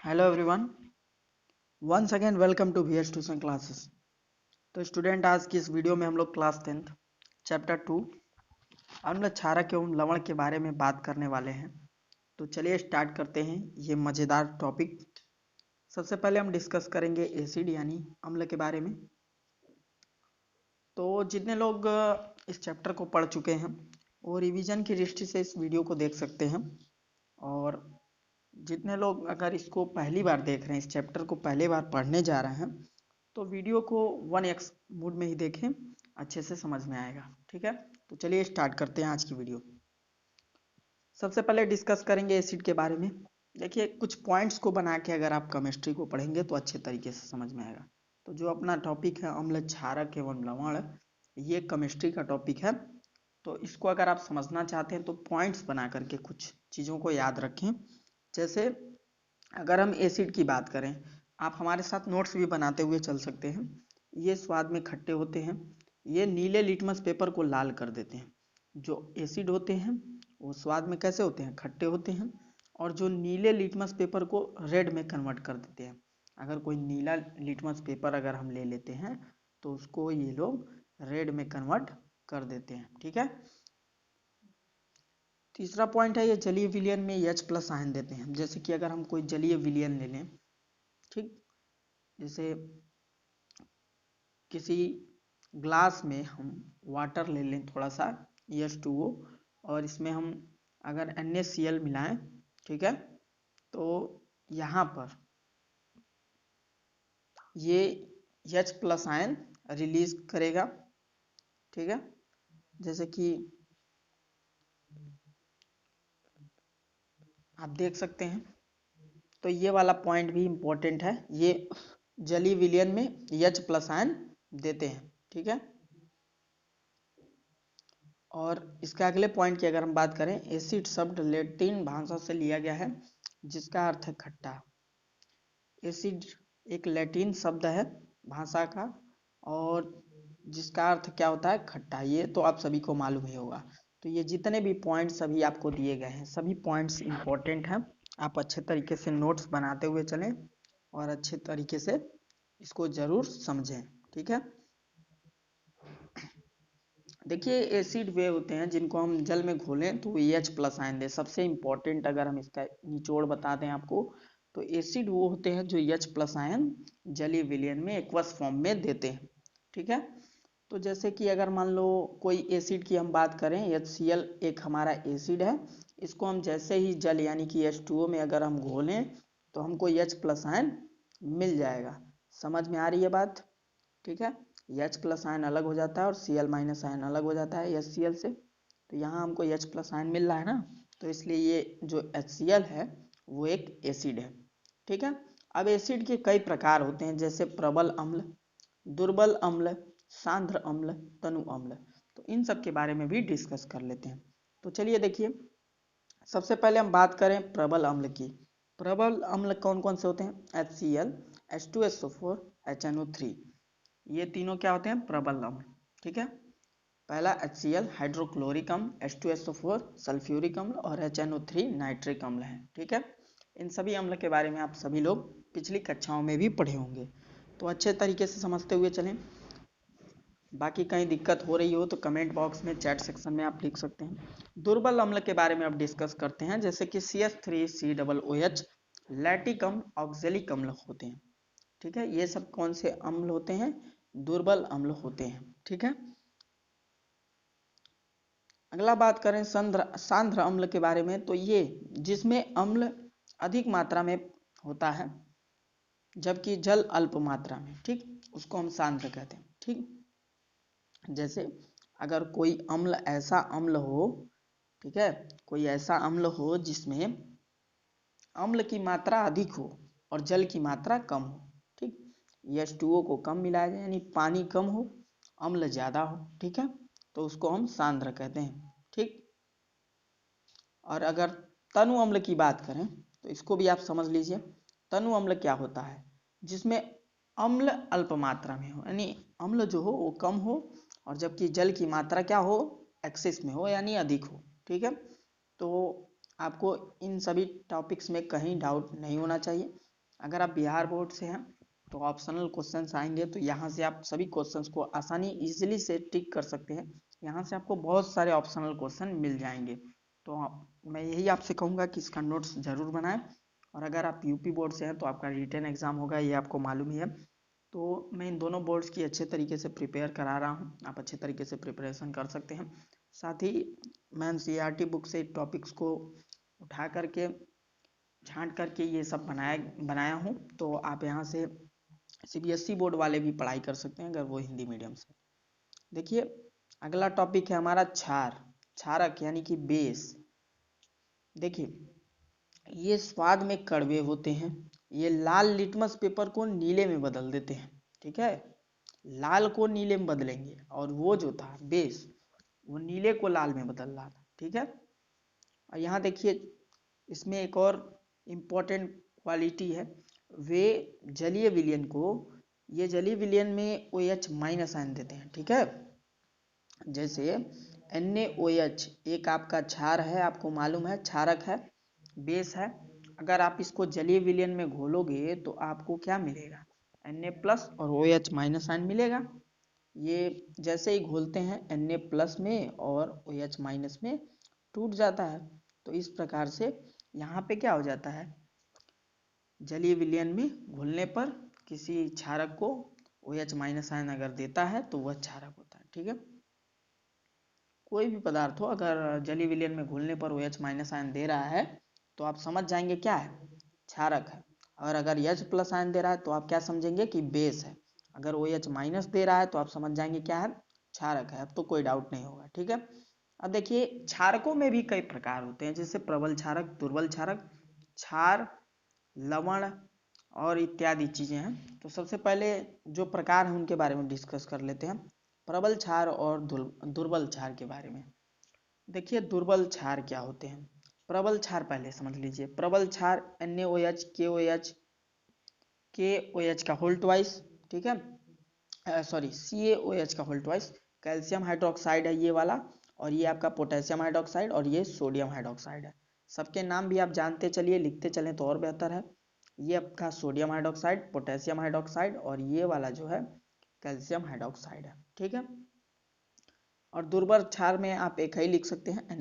Hello everyone, once again welcome to VS tuition classes. तो student, आज की इस वीडियो में हम लोग क्लास 10 चैप्टर 2 अम्ल क्षारक एवं लवण के बारे में बात करने वाले हैं। तो चलिए स्टार्ट करते हैं ये मज़ेदार टॉपिक। सबसे पहले हम डिस्कस करेंगे एसिड यानी अम्ल के बारे में। तो जितने लोग इस चैप्टर को पढ़ चुके हैं वो रिवीजन की दृष्टि से इस वीडियो को देख सकते हैं, और जितने लोग अगर इसको पहली बार देख रहे हैं, इस चैप्टर को पहली बार पढ़ने जा रहे हैं, तो वीडियो को 1x मोड में ही देखें, अच्छे से समझ में आएगा। ठीक है, तो चलिए स्टार्ट करते हैं आज की वीडियो। सबसे पहले डिस्कस करेंगे एसिड के बारे में। देखिए, कुछ पॉइंट्स को बना के अगर आप केमिस्ट्री को पढ़ेंगे तो अच्छे तरीके से समझ में आएगा। तो जो अपना टॉपिक है अम्ल क्षारक एवं लवण, ये केमिस्ट्री का टॉपिक है। तो इसको अगर आप समझना चाहते हैं तो पॉइंट्स बना करके कुछ चीज़ों को याद रखें। जैसे अगर हम एसिड की बात करें, आप हमारे साथ नोट्स भी बनाते हुए चल सकते हैं। ये स्वाद में खट्टे होते हैं, ये नीले लिटमस पेपर को लाल कर देते हैं। जो एसिड होते हैं वो स्वाद में कैसे होते हैं? खट्टे होते हैं, और जो नीले लिटमस पेपर को रेड में कन्वर्ट कर देते हैं। अगर कोई नीला लिटमस पेपर अगर हम ले लेते हैं तो उसको ये लोग रेड में कन्वर्ट कर देते हैं। ठीक है, तीसरा पॉइंट है ये जलीय विलयन में H प्लस आयन देते हैं। जैसे कि अगर हम कोई जलीय विलयन ले लें, ठीक, जैसे किसी ग्लास में हम वाटर ले लें थोड़ा सा H2O, और इसमें हम अगर NaCl मिलाएं, ठीक है, तो यहाँ पर ये H प्लस आयन रिलीज करेगा। ठीक है, जैसे कि आप देख सकते हैं। तो ये वाला पॉइंट भी इम्पोर्टेंट है, ये जलीय विलयन में H प्लस आयन देते हैं। ठीक है, और इसके अगले पॉइंट की अगर हम बात करें, एसिड शब्द लैटिन भाषा से लिया गया है जिसका अर्थ है खट्टा। एसिड एक लैटिन शब्द है भाषा का, और जिसका अर्थ क्या होता है? खट्टा। ये तो आप सभी को मालूम ही होगा। तो ये जितने भी पॉइंट्स सभी आपको दिए गए हैं, सभी पॉइंट्स इंपॉर्टेंट हैं। आप अच्छे तरीके से नोट्स बनाते हुए चलें और अच्छे तरीके से इसको जरूर समझें। ठीक है, देखिए, एसिड वे होते हैं जिनको हम जल में घोलें तो H प्लस आयन दे। सबसे इम्पोर्टेंट अगर हम इसका निचोड़ बता दें आपको, तो एसिड वो होते हैं जो H प्लस आयन जलीय विलयन में एक्वस फॉर्म में देते हैं। ठीक है, तो जैसे कि अगर मान लो कोई एसिड की हम बात करें, HCl एक हमारा एसिड है, इसको हम जैसे ही जल यानी कि H2O में अगर हम घोलें तो हमको H प्लस आयन मिल जाएगा। समझ में आ रही है बात? ठीक है, H प्लस आयन अलग हो जाता है और Cl माइनस आयन अलग हो जाता है HCl से। तो यहाँ हमको H प्लस आयन मिल रहा है ना, तो इसलिए ये जो HCl है वो एक एसिड है। ठीक है, अब एसिड के कई प्रकार होते हैं, जैसे प्रबल अम्ल, दुर्बल अम्ल, सांद्र अम्ल, तनु अम्ल। तो इन सब के बारे में भी डिस्कस कर लेते हैं। तो चलिए देखिए, सबसे पहले हम बात करें प्रबल अम्ल की। प्रबल अम्ल कौन कौन से होते हैं? HCl, H2SO4, HNO3। ये तीनों क्या होते हैं? प्रबल अम्ल। ठीक है, पहला HCl हाइड्रोक्लोरिक अम्ल, H2SO4 सल्फ्यूरिक अम्ल, और HNO3 नाइट्रिक अम्ल है। ठीक है, इन सभी अम्ल के बारे में आप सभी लोग पिछली कक्षाओं में भी पढ़े होंगे, तो अच्छे तरीके से समझते हुए चलें। बाकी कहीं दिक्कत हो रही हो तो कमेंट बॉक्स में, चैट सेक्शन में आप लिख सकते हैं। दुर्बल अम्ल के बारे में अब डिस्कस करते हैं, जैसे कि CH3COOH, लैटिक अम्ल, ऑक्जेलिक अम्ल होते हैं। ठीक है, ये सब कौन से अम्ल होते हैं? दुर्बल अम्ल होते हैं। ठीक है, अगला बात करें सांद्र अम्ल के बारे में, तो ये जिसमें अम्ल अधिक मात्रा में होता है जबकि जल अल्प मात्रा में, ठीक, उसको हम सांद्र कहते हैं। ठीक, जैसे अगर कोई अम्ल ऐसा अम्ल हो, ठीक है, कोई ऐसा अम्ल हो जिसमें अम्ल की मात्रा अधिक हो और जल की मात्रा कम हो, ठीक, H2O को कम मिलाया जाए यानी पानी कम हो, अम्ल ज़्यादा हो, ठीक है, तो उसको हम सांद्र कहते हैं। ठीक, और अगर तनु अम्ल की बात करें तो इसको भी आप समझ लीजिए। तनु अम्ल क्या होता है? जिसमें अम्ल अल्प मात्रा में हो, यानी अम्ल जो हो वो कम हो, और जबकि जल की मात्रा क्या हो? एक्सेस में हो, यानी अधिक हो। ठीक है, तो आपको इन सभी टॉपिक्स में कहीं डाउट नहीं होना चाहिए। अगर आप बिहार बोर्ड से हैं तो ऑप्शनल क्वेश्चंस आएंगे, तो यहाँ से आप सभी क्वेश्चंस को आसानी इजीली से टिक कर सकते हैं। यहाँ से आपको बहुत सारे ऑप्शनल क्वेश्चन मिल जाएंगे। तो मैं यही आपसे कहूँगा कि इसका नोट्स जरूर बनाएं। और अगर आप यूपी बोर्ड से हैं तो आपका रिटन एग्जाम होगा, ये आपको मालूम ही है। तो मैं इन दोनों बोर्ड्स की अच्छे तरीके से प्रिपेयर करा रहा हूँ, आप अच्छे तरीके से प्रिपरेशन कर सकते हैं। साथ ही मैं एनसीईआरटी बुक से टॉपिक्स को उठा करके छांट करके ये सब बनाया हूँ। तो आप यहाँ से सीबीएसई बोर्ड वाले भी पढ़ाई कर सकते हैं अगर वो हिंदी मीडियम से। देखिए अगला टॉपिक है हमारा क्षारक यानी कि बेस। देखिए ये स्वाद में कड़वे होते हैं, ये लाल लिटमस पेपर को नीले में बदल देते हैं। ठीक है, लाल को नीले में बदलेंगे और वो जो था बेस वो नीले को लाल में बदल रहा था। ठीक है, और यहाँ देखिए इसमें एक और इम्पोर्टेंट क्वालिटी है, वे जलीय विलयन को, ये जलीय विलयन में OH माइनस आयन देते हैं। ठीक है, जैसे NaOH एक आपका क्षार है, आपको मालूम है क्षारक है, बेस है। अगर आप इसको जलीय विलयन में घोलोगे तो आपको क्या मिलेगा, Na प्लस और OH माइनस आयन मिलेगा। ये जैसे ही घोलते हैं Na प्लस में और OH माइनस में टूट जाता है। तो इस प्रकार से यहाँ पे क्या हो जाता है, जलीय विलयन में घुलने पर किसी क्षारक को OH माइनस आयन अगर देता है तो वह क्षारक होता है। ठीक है, कोई भी पदार्थ हो अगर जलीय विलयन में घुलने पर OH माइनस आयन दे रहा है तो आप समझ जाएंगे क्या है, क्षारक है। और अगर H प्लस आयन दे रहा है तो आप क्या समझेंगे कि बेस है। अगर OH माइनस दे रहा है तो आप समझ जाएंगे क्या है, क्षारक है। अब तो कोई डाउट नहीं होगा। ठीक है, अब देखिए क्षारकों में भी कई प्रकार होते हैं, जैसे प्रबल क्षारक, दुर्बल क्षारक, क्षार, लवण और इत्यादि चीजें हैं। तो सबसे पहले जो प्रकार हैं उनके बारे में डिस्कस कर लेते हैं, प्रबल क्षार और दुर्बल क्षार के बारे में। देखिए दुर्बल क्षार क्या होते हैं, प्रबल क्षार पहले समझ लीजिए। प्रबल क्षार NaOH KOH का होल ट्वाइस, ठीक है, सॉरी CaOH का होल ट्वाइस, कैल्शियम हाइड्रोक्साइड है ये वाला, और ये आपका पोटेशियम हाइड्रोक्साइड और ये सोडियम हाइड्रोक्साइड है। सबके नाम भी आप जानते चलिए, लिखते चलें तो और बेहतर है। ये आपका सोडियम हाइड्रोक्साइड, पोटेशियम हाइड्रोक्साइड और ये वाला जो है कैल्शियम हाइड्रोक्साइड है। ठीक है, और दुर्बल क्षार में आप एक ही लिख सकते हैं